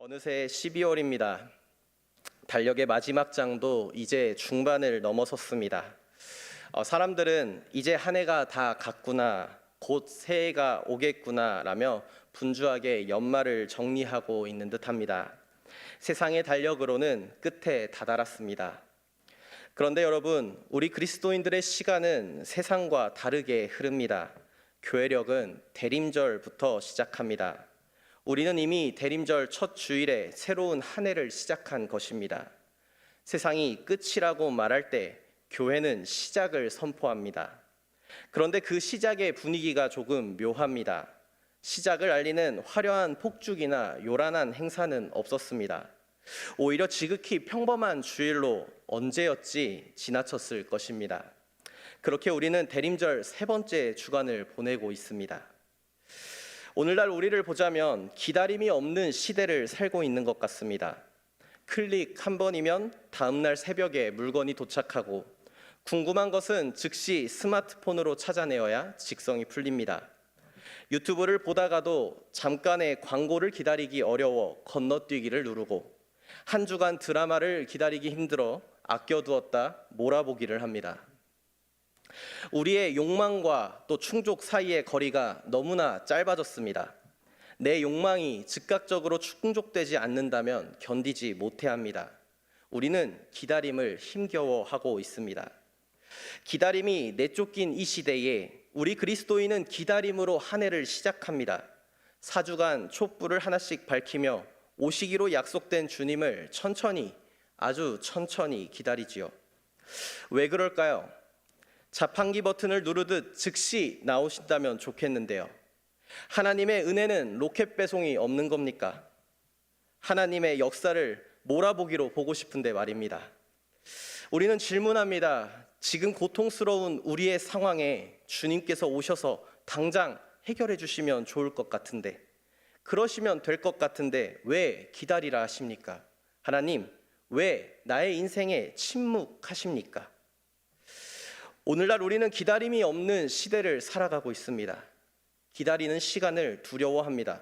어느새 12월입니다. 달력의 마지막 장도 이제 중반을 넘어섰습니다. 사람들은 이제 한 해가 다 갔구나, 곧 새해가 오겠구나 라며 분주하게 연말을 정리하고 있는 듯합니다. 세상의 달력으로는 끝에 다다랐습니다. 그런데 여러분, 우리 그리스도인들의 시간은 세상과 다르게 흐릅니다. 교회력은 대림절부터 시작합니다. 우리는 이미 대림절 첫 주일에 새로운 한 해를 시작한 것입니다. 세상이 끝이라고 말할 때 교회는 시작을 선포합니다. 그런데 그 시작의 분위기가 조금 묘합니다. 시작을 알리는 화려한 폭죽이나 요란한 행사는 없었습니다. 오히려 지극히 평범한 주일로 언제였지 지나쳤을 것입니다. 그렇게 우리는 대림절 세 번째 주간을 보내고 있습니다. 오늘날 우리를 보자면 기다림이 없는 시대를 살고 있는 것 같습니다. 클릭 한 번이면 다음날 새벽에 물건이 도착하고 궁금한 것은 즉시 스마트폰으로 찾아내어야 직성이 풀립니다. 유튜브를 보다가도 잠깐의 광고를 기다리기 어려워 건너뛰기를 누르고 한 주간 드라마를 기다리기 힘들어 아껴두었다 몰아보기를 합니다. 우리의 욕망과 또 충족 사이의 거리가 너무나 짧아졌습니다. 내 욕망이 즉각적으로 충족되지 않는다면 견디지 못해 합니다. 우리는 기다림을 힘겨워하고 있습니다. 기다림이 내쫓긴 이 시대에 우리 그리스도인은 기다림으로 한 해를 시작합니다. 4주간 촛불을 하나씩 밝히며 오시기로 약속된 주님을 천천히, 아주 천천히 기다리지요. 왜 그럴까요? 자판기 버튼을 누르듯 즉시 나오신다면 좋겠는데요. 하나님의 은혜는 로켓 배송이 없는 겁니까? 하나님의 역사를 몰아보기로 보고 싶은데 말입니다. 우리는 질문합니다. 지금 고통스러운 우리의 상황에 주님께서 오셔서 당장 해결해 주시면 좋을 것 같은데, 그러시면 될 것 같은데 왜 기다리라 하십니까? 하나님, 왜 나의 인생에 침묵하십니까? 오늘날 우리는 기다림이 없는 시대를 살아가고 있습니다. 기다리는 시간을 두려워합니다.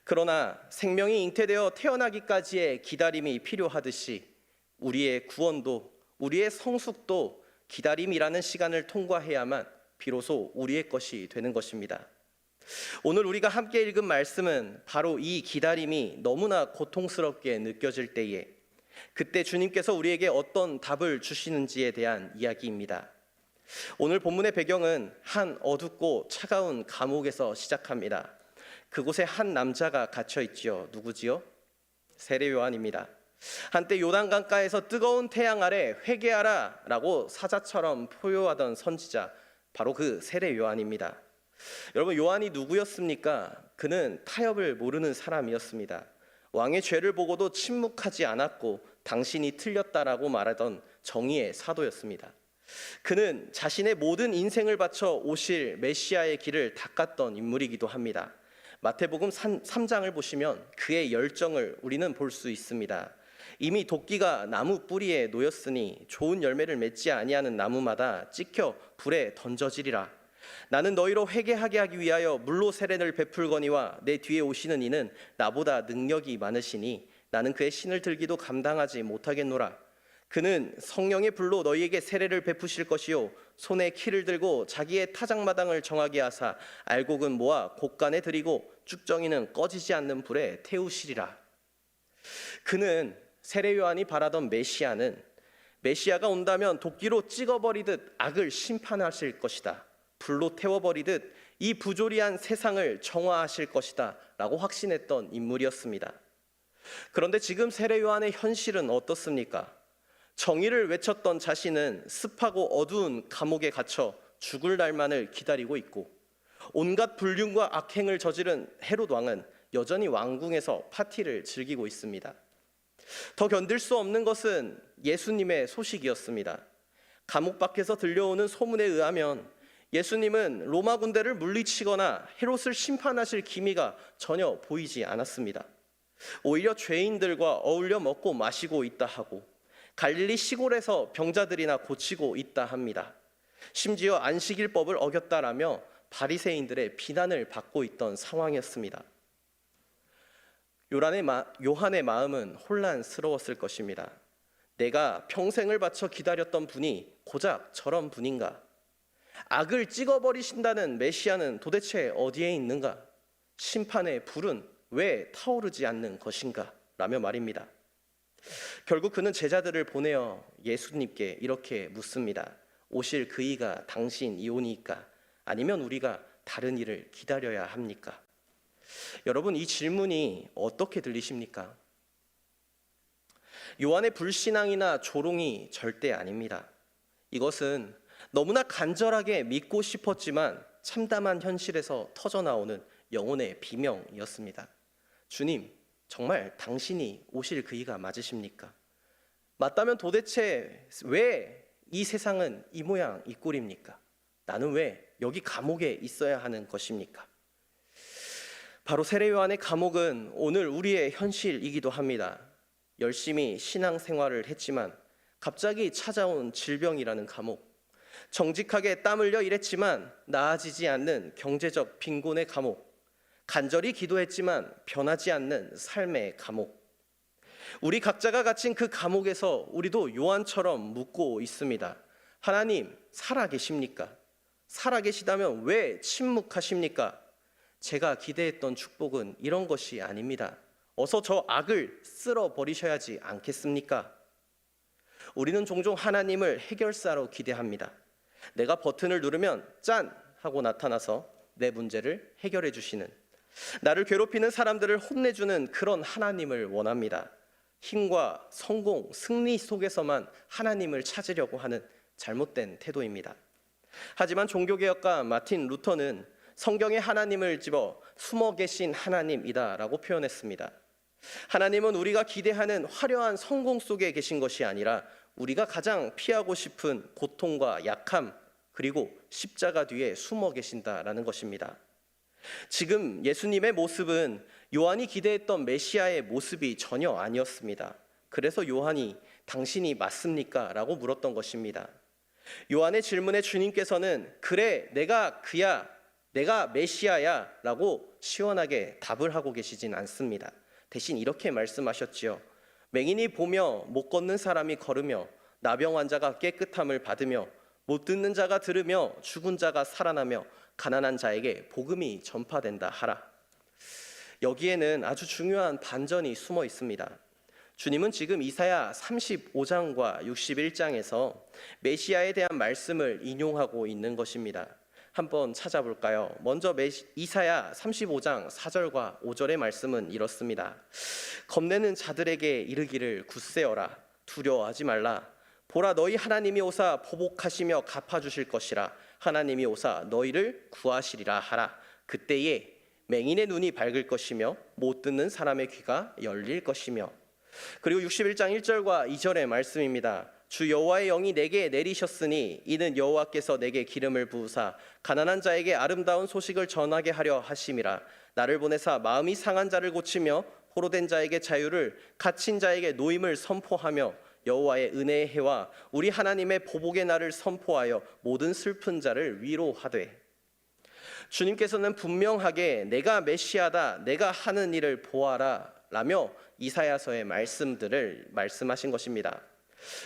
그러나 생명이 잉태되어 태어나기까지의 기다림이 필요하듯이 우리의 구원도, 우리의 성숙도 기다림이라는 시간을 통과해야만 비로소 우리의 것이 되는 것입니다. 오늘 우리가 함께 읽은 말씀은 바로 이 기다림이 너무나 고통스럽게 느껴질 때에 그때 주님께서 우리에게 어떤 답을 주시는지에 대한 이야기입니다. 오늘 본문의 배경은 한 어둡고 차가운 감옥에서 시작합니다. 그곳에 한 남자가 갇혀 있지요. 누구지요? 세례 요한입니다. 한때 요단강가에서 뜨거운 태양 아래 회개하라 라고 사자처럼 포효하던 선지자, 바로 그 세례 요한입니다. 여러분, 요한이 누구였습니까? 그는 타협을 모르는 사람이었습니다. 왕의 죄를 보고도 침묵하지 않았고 당신이 틀렸다라고 말하던 정의의 사도였습니다. 그는 자신의 모든 인생을 바쳐 오실 메시아의 길을 닦았던 인물이기도 합니다. 마태복음 3장을 보시면 그의 열정을 우리는 볼 수 있습니다. 이미 도끼가 나무 뿌리에 놓였으니 좋은 열매를 맺지 아니하는 나무마다 찍혀 불에 던져지리라. 나는 너희로 회개하게 하기 위하여 물로 세례를 베풀거니와 내 뒤에 오시는 이는 나보다 능력이 많으시니 나는 그의 신을 들기도 감당하지 못하겠노라. 그는 성령의 불로 너희에게 세례를 베푸실 것이요 손에 키를 들고 자기의 타작마당을 정하게 하사 알곡은 모아 곡간에 들이고 쭉정이는 꺼지지 않는 불에 태우시리라. 그는 세례 요한이 바라던 메시아는 메시아가 온다면 도끼로 찍어버리듯 악을 심판하실 것이다, 불로 태워버리듯 이 부조리한 세상을 정화하실 것이다 라고 확신했던 인물이었습니다. 그런데 지금 세례 요한의 현실은 어떻습니까? 정의를 외쳤던 자신은 습하고 어두운 감옥에 갇혀 죽을 날만을 기다리고 있고, 온갖 불륜과 악행을 저지른 헤롯 왕은 여전히 왕궁에서 파티를 즐기고 있습니다. 더 견딜 수 없는 것은 예수님의 소식이었습니다. 감옥 밖에서 들려오는 소문에 의하면 예수님은 로마 군대를 물리치거나 헤롯을 심판하실 기미가 전혀 보이지 않았습니다. 오히려 죄인들과 어울려 먹고 마시고 있다 하고 갈릴리 시골에서 병자들이나 고치고 있다 합니다. 심지어 안식일법을 어겼다라며 바리새인들의 비난을 받고 있던 상황이었습니다. 요한의 마음은 혼란스러웠을 것입니다. 내가 평생을 바쳐 기다렸던 분이 고작 저런 분인가? 악을 찍어버리신다는 메시아는 도대체 어디에 있는가? 심판의 불은 왜 타오르지 않는 것인가? 라며 말입니다. 결국 그는 제자들을 보내어 예수님께 이렇게 묻습니다. 오실 그 이가 당신이오니까? 아니면 우리가 다른 이를 기다려야 합니까? 여러분, 이 질문이 어떻게 들리십니까? 요한의 불신앙이나 조롱이 절대 아닙니다. 이것은 너무나 간절하게 믿고 싶었지만 참담한 현실에서 터져나오는 영혼의 비명이었습니다. 주님, 정말 당신이 오실 그 이가 맞으십니까? 맞다면 도대체 왜 이 세상은 이 모양 이 꼴입니까? 나는 왜 여기 감옥에 있어야 하는 것입니까? 바로 세례 요한의 감옥은 오늘 우리의 현실이기도 합니다. 열심히 신앙생활을 했지만 갑자기 찾아온 질병이라는 감옥, 정직하게 땀 흘려 일했지만 나아지지 않는 경제적 빈곤의 감옥, 간절히 기도했지만 변하지 않는 삶의 감옥. 우리 각자가 갇힌 그 감옥에서 우리도 요한처럼 묻고 있습니다. 하나님, 살아계십니까? 살아계시다면 왜 침묵하십니까? 제가 기대했던 축복은 이런 것이 아닙니다. 어서 저 악을 쓸어버리셔야지 않겠습니까? 우리는 종종 하나님을 해결사로 기대합니다. 내가 버튼을 누르면 짠! 하고 나타나서 내 문제를 해결해 주시는, 나를 괴롭히는 사람들을 혼내주는 그런 하나님을 원합니다. 힘과 성공, 승리 속에서만 하나님을 찾으려고 하는 잘못된 태도입니다. 하지만 종교개혁가 마틴 루터는 성경에 하나님을 집어 숨어 계신 하나님이다라고 표현했습니다. 하나님은 우리가 기대하는 화려한 성공 속에 계신 것이 아니라 우리가 가장 피하고 싶은 고통과 약함, 그리고 십자가 뒤에 숨어 계신다라는 것입니다. 지금 예수님의 모습은 요한이 기대했던 메시아의 모습이 전혀 아니었습니다. 그래서 요한이 당신이 맞습니까? 라고 물었던 것입니다. 요한의 질문에 주님께서는 그래, 내가 그야, 내가 메시아야 라고 시원하게 답을 하고 계시진 않습니다. 대신 이렇게 말씀하셨지요. 맹인이 보며 못 걷는 사람이 걸으며 나병 환자가 깨끗함을 받으며 못 듣는 자가 들으며 죽은 자가 살아나며 가난한 자에게 복음이 전파된다 하라. 여기에는 아주 중요한 반전이 숨어 있습니다. 주님은 지금 이사야 35장과 61장에서 메시아에 대한 말씀을 인용하고 있는 것입니다. 한번 찾아볼까요? 먼저 이사야 35장 4절과 5절의 말씀은 이렇습니다. 겁내는 자들에게 이르기를 굳세어라. 두려워하지 말라. 보라, 너희 하나님이 오사 보복하시며 갚아주실 것이라. 하나님이 오사 너희를 구하시리라 하라. 그때에 맹인의 눈이 밝을 것이며 못 듣는 사람의 귀가 열릴 것이며. 그리고 61장 1절과 2절의 말씀입니다. 주 여호와의 영이 내게 내리셨으니 이는 여호와께서 내게 기름을 부으사 가난한 자에게 아름다운 소식을 전하게 하려 하심이라. 나를 보내사 마음이 상한 자를 고치며 포로된 자에게 자유를, 갇힌 자에게 노임을 선포하며 여호와의 은혜의 해와 우리 하나님의 보복의 날을 선포하여 모든 슬픈 자를 위로하되. 주님께서는 분명하게 내가 메시아다, 내가 하는 일을 보아라 라며 이사야서의 말씀들을 말씀하신 것입니다.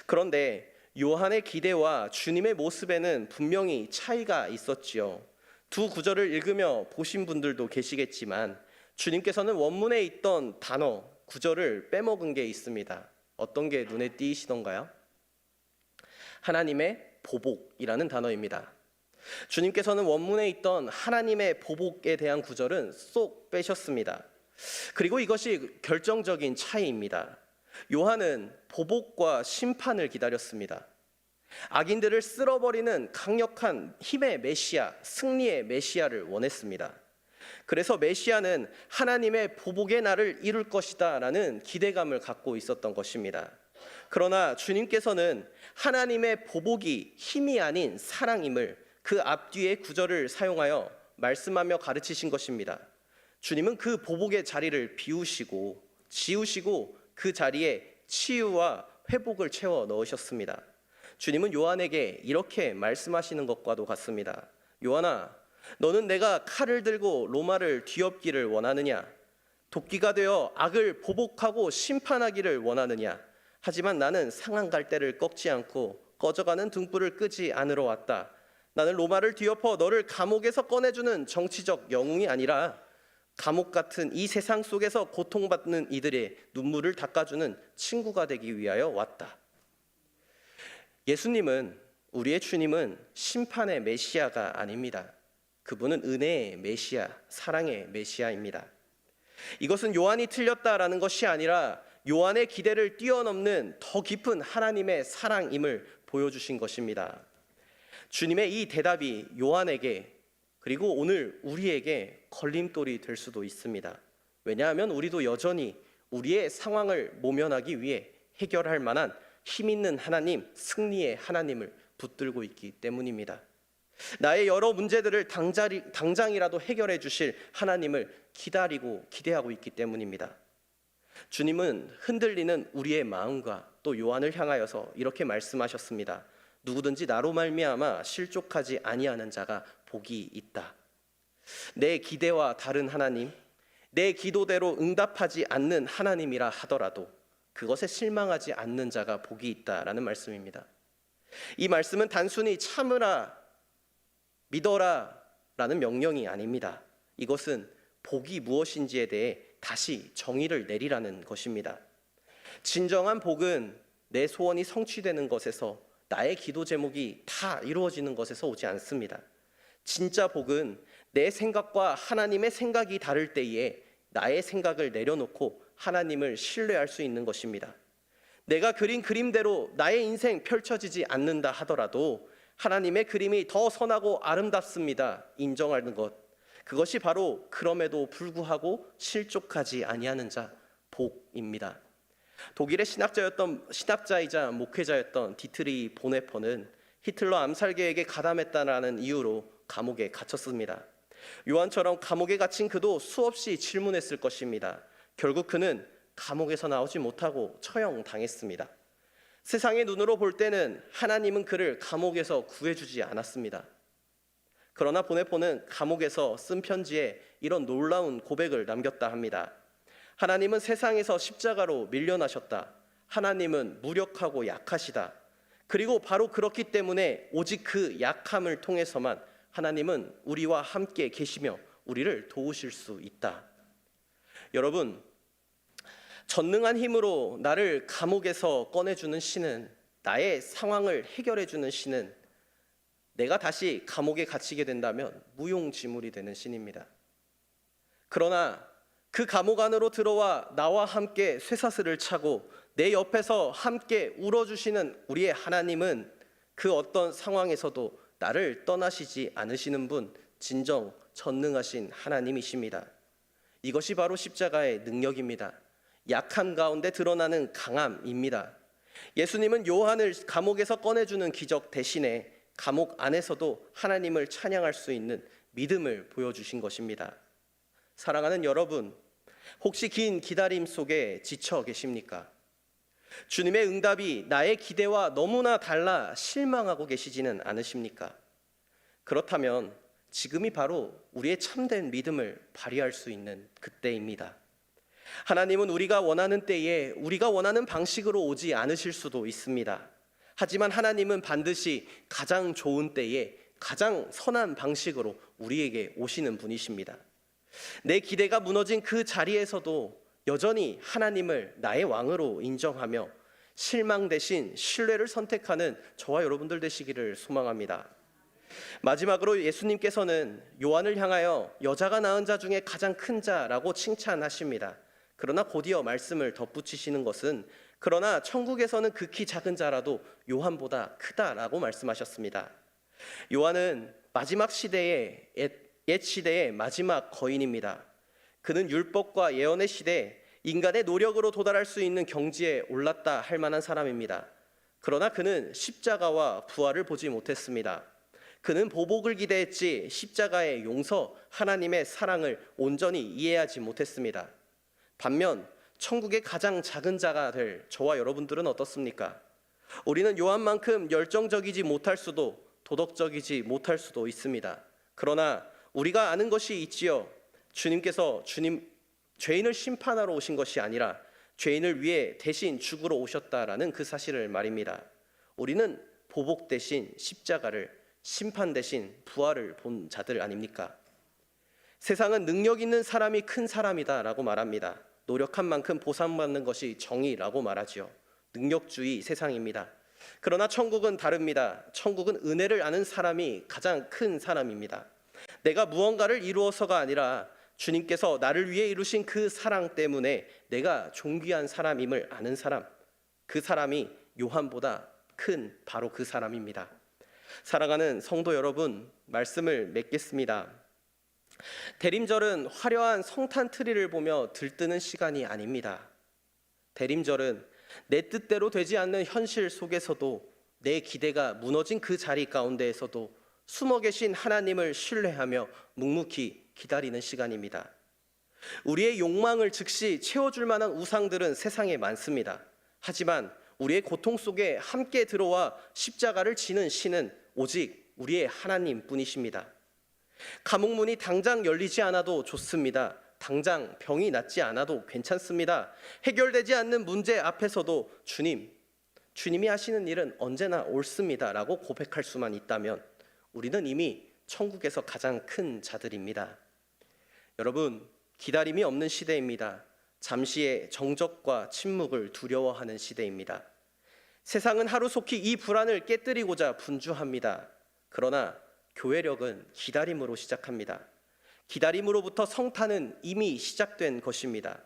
그런데 요한의 기대와 주님의 모습에는 분명히 차이가 있었지요. 두 구절을 읽으며 보신 분들도 계시겠지만 주님께서는 원문에 있던 단어, 구절을 빼먹은 게 있습니다. 어떤 게 눈에 띄시던가요? 하나님의 보복이라는 단어입니다. 주님께서는 원문에 있던 하나님의 보복에 대한 구절은 쏙 빼셨습니다. 그리고 이것이 결정적인 차이입니다. 요한은 보복과 심판을 기다렸습니다. 악인들을 쓸어버리는 강력한 힘의 메시아, 승리의 메시아를 원했습니다. 그래서 메시아는 하나님의 보복의 날을 이룰 것이다 라는 기대감을 갖고 있었던 것입니다. 그러나 주님께서는 하나님의 보복이 힘이 아닌 사랑임을 그 앞뒤의 구절을 사용하여 말씀하며 가르치신 것입니다. 주님은 그 보복의 자리를 비우시고 지우시고 그 자리에 치유와 회복을 채워 넣으셨습니다. 주님은 요한에게 이렇게 말씀하시는 것과도 같습니다. 요한아, 너는 내가 칼을 들고 로마를 뒤엎기를 원하느냐? 도끼가 되어 악을 보복하고 심판하기를 원하느냐? 하지만 나는 상한 갈대를 꺾지 않고 꺼져가는 등불을 끄지 않으러 왔다. 나는 로마를 뒤엎어 너를 감옥에서 꺼내주는 정치적 영웅이 아니라 감옥 같은 이 세상 속에서 고통받는 이들의 눈물을 닦아주는 친구가 되기 위하여 왔다. 예수님은, 우리의 주님은 심판의 메시아가 아닙니다. 그분은 은혜의 메시아, 사랑의 메시아입니다. 이것은 요한이 틀렸다라는 것이 아니라 요한의 기대를 뛰어넘는 더 깊은 하나님의 사랑임을 보여주신 것입니다. 주님의 이 대답이 요한에게 그리고 오늘 우리에게 걸림돌이 될 수도 있습니다. 왜냐하면 우리도 여전히 우리의 상황을 모면하기 위해 해결할 만한 힘 있는 하나님, 승리의 하나님을 붙들고 있기 때문입니다. 나의 여러 문제들을 당장이라도 해결해 주실 하나님을 기대하고 있기 때문입니다. 주님은 흔들리는 우리의 마음과 또 요한을 향하여서 이렇게 말씀하셨습니다. 누구든지 나로 말미암아 실족하지 아니하는 자가 복이 있다. 내 기대와 다른 하나님, 내 기도대로 응답하지 않는 하나님이라 하더라도 그것에 실망하지 않는 자가 복이 있다라는 말씀입니다. 이 말씀은 단순히 참으라, 믿어라 라는 명령이 아닙니다. 이것은 복이 무엇인지에 대해 다시 정의를 내리라는 것입니다. 진정한 복은 내 소원이 성취되는 것에서, 나의 기도 제목이 다 이루어지는 것에서 오지 않습니다. 진짜 복은 내 생각과 하나님의 생각이 다를 때에 나의 생각을 내려놓고 하나님을 신뢰할 수 있는 것입니다. 내가 그린 그림대로 나의 인생 펼쳐지지 않는다 하더라도 하나님의 그림이 더 선하고 아름답습니다. 인정하는 것. 그것이 바로 그럼에도 불구하고 실족하지 아니하는 자, 복입니다. 독일의 신학자이자 목회자였던 디트리 보네퍼는 히틀러 암살 계획에 가담했다라는 이유로 감옥에 갇혔습니다. 요한처럼 감옥에 갇힌 그도 수없이 질문했을 것입니다. 결국 그는 감옥에서 나오지 못하고 처형당했습니다. 세상의 눈으로 볼 때는 하나님은 그를 감옥에서 구해주지 않았습니다. 그러나 보네포는 감옥에서 쓴 편지에 이런 놀라운 고백을 남겼다 합니다. 하나님은 세상에서 십자가로 밀려나셨다. 하나님은 무력하고 약하시다. 그리고 바로 그렇기 때문에 오직 그 약함을 통해서만 하나님은 우리와 함께 계시며 우리를 도우실 수 있다. 여러분, 전능한 힘으로 나를 감옥에서 꺼내주는 신은, 나의 상황을 해결해주는 신은 내가 다시 감옥에 갇히게 된다면 무용지물이 되는 신입니다. 그러나 그 감옥 안으로 들어와 나와 함께 쇠사슬을 차고 내 옆에서 함께 울어주시는 우리의 하나님은 그 어떤 상황에서도 나를 떠나시지 않으시는 분, 진정 전능하신 하나님이십니다. 이것이 바로 십자가의 능력입니다. 약함 가운데 드러나는 강함입니다. 예수님은 요한을 감옥에서 꺼내주는 기적 대신에 감옥 안에서도 하나님을 찬양할 수 있는 믿음을 보여주신 것입니다. 사랑하는 여러분, 혹시 긴 기다림 속에 지쳐 계십니까? 주님의 응답이 나의 기대와 너무나 달라 실망하고 계시지는 않으십니까? 그렇다면 지금이 바로 우리의 참된 믿음을 발휘할 수 있는 그때입니다. 하나님은 우리가 원하는 때에 우리가 원하는 방식으로 오지 않으실 수도 있습니다. 하지만 하나님은 반드시 가장 좋은 때에 가장 선한 방식으로 우리에게 오시는 분이십니다. 내 기대가 무너진 그 자리에서도 여전히 하나님을 나의 왕으로 인정하며 실망 대신 신뢰를 선택하는 저와 여러분들 되시기를 소망합니다. 마지막으로 예수님께서는 요한을 향하여 여자가 낳은 자 중에 가장 큰 자라고 칭찬하십니다. 그러나 곧이어 말씀을 덧붙이시는 것은 그러나 천국에서는 극히 작은 자라도 요한보다 크다라고 말씀하셨습니다. 요한은 마지막 시대의 옛 시대의 마지막 거인입니다. 그는 율법과 예언의 시대에 인간의 노력으로 도달할 수 있는 경지에 올랐다 할 만한 사람입니다. 그러나 그는 십자가와 부활을 보지 못했습니다. 그는 보복을 기대했지 십자가의 용서, 하나님의 사랑을 온전히 이해하지 못했습니다. 반면 천국의 가장 작은 자가 될 저와 여러분들은 어떻습니까? 우리는 요한만큼 열정적이지 못할 수도 도덕적이지 못할 수도 있습니다. 그러나 우리가 아는 것이 있지요. 죄인을 심판하러 오신 것이 아니라 죄인을 위해 대신 죽으러 오셨다라는 그 사실을 말입니다. 우리는 보복 대신 십자가를, 심판 대신 부활을 본 자들 아닙니까? 세상은 능력 있는 사람이 큰 사람이다라고 말합니다. 노력한 만큼 보상받는 것이 정의라고 말하지요. 능력주의 세상입니다. 그러나 천국은 다릅니다. 천국은 은혜를 아는 사람이 가장 큰 사람입니다. 내가 무언가를 이루어서가 아니라 주님께서 나를 위해 이루신 그 사랑 때문에 내가 존귀한 사람임을 아는 사람, 그 사람이 요한보다 큰 바로 그 사람입니다. 사랑하는 성도 여러분, 말씀을 맺겠습니다. 대림절은 화려한 성탄 트리를 보며 들뜨는 시간이 아닙니다. 대림절은 내 뜻대로 되지 않는 현실 속에서도, 내 기대가 무너진 그 자리 가운데에서도 숨어 계신 하나님을 신뢰하며 묵묵히 기다리는 시간입니다. 우리의 욕망을 즉시 채워줄 만한 우상들은 세상에 많습니다. 하지만 우리의 고통 속에 함께 들어와 십자가를 지는 신은 오직 우리의 하나님뿐이십니다. 감옥문이 당장 열리지 않아도 좋습니다. 당장 병이 낫지 않아도 괜찮습니다. 해결되지 않는 문제 앞에서도 주님이 하시는 일은 언제나 옳습니다 라고 고백할 수만 있다면 우리는 이미 천국에서 가장 큰 자들입니다. 여러분, 기다림이 없는 시대입니다. 잠시의 정적과 침묵을 두려워하는 시대입니다. 세상은 하루속히 이 불안을 깨뜨리고자 분주합니다. 그러나 교회력은 기다림으로 시작합니다. 기다림으로부터 성탄은 이미 시작된 것입니다.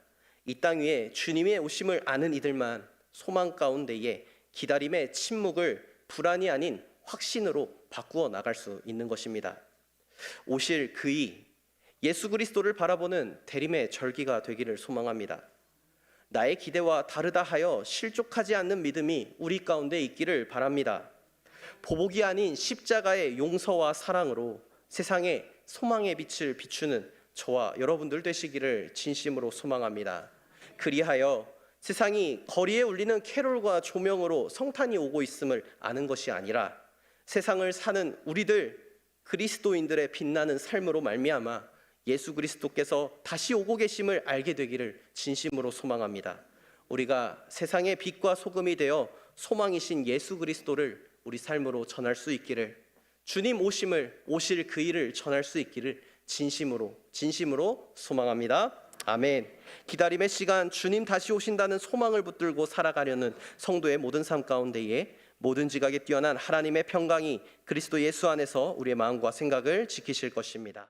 이 땅 위에 주님의 오심을 아는 이들만 소망 가운데에 기다림의 침묵을 불안이 아닌 확신으로 바꾸어 나갈 수 있는 것입니다. 오실 그이 예수 그리스도를 바라보는 대림의 절기가 되기를 소망합니다. 나의 기대와 다르다 하여 실족하지 않는 믿음이 우리 가운데 있기를 바랍니다. 보복이 아닌 십자가의 용서와 사랑으로 세상에 소망의 빛을 비추는 저와 여러분들 되시기를 진심으로 소망합니다. 그리하여 세상이 거리에 울리는 캐롤과 조명으로 성탄이 오고 있음을 아는 것이 아니라 세상을 사는 우리들 그리스도인들의 빛나는 삶으로 말미암아 예수 그리스도께서 다시 오고 계심을 알게 되기를 진심으로 소망합니다. 우리가 세상의 빛과 소금이 되어 소망이신 예수 그리스도를 우리 삶으로 전할 수 있기를, 주님 오실 그 일을 전할 수 있기를 진심으로 소망합니다. 아멘. 기다림의 시간, 주님 다시 오신다는 소망을 붙들고 살아가려는 성도의 모든 삶 가운데에 모든 지각에 뛰어난 하나님의 평강이 그리스도 예수 안에서 우리의 마음과 생각을 지키실 것입니다.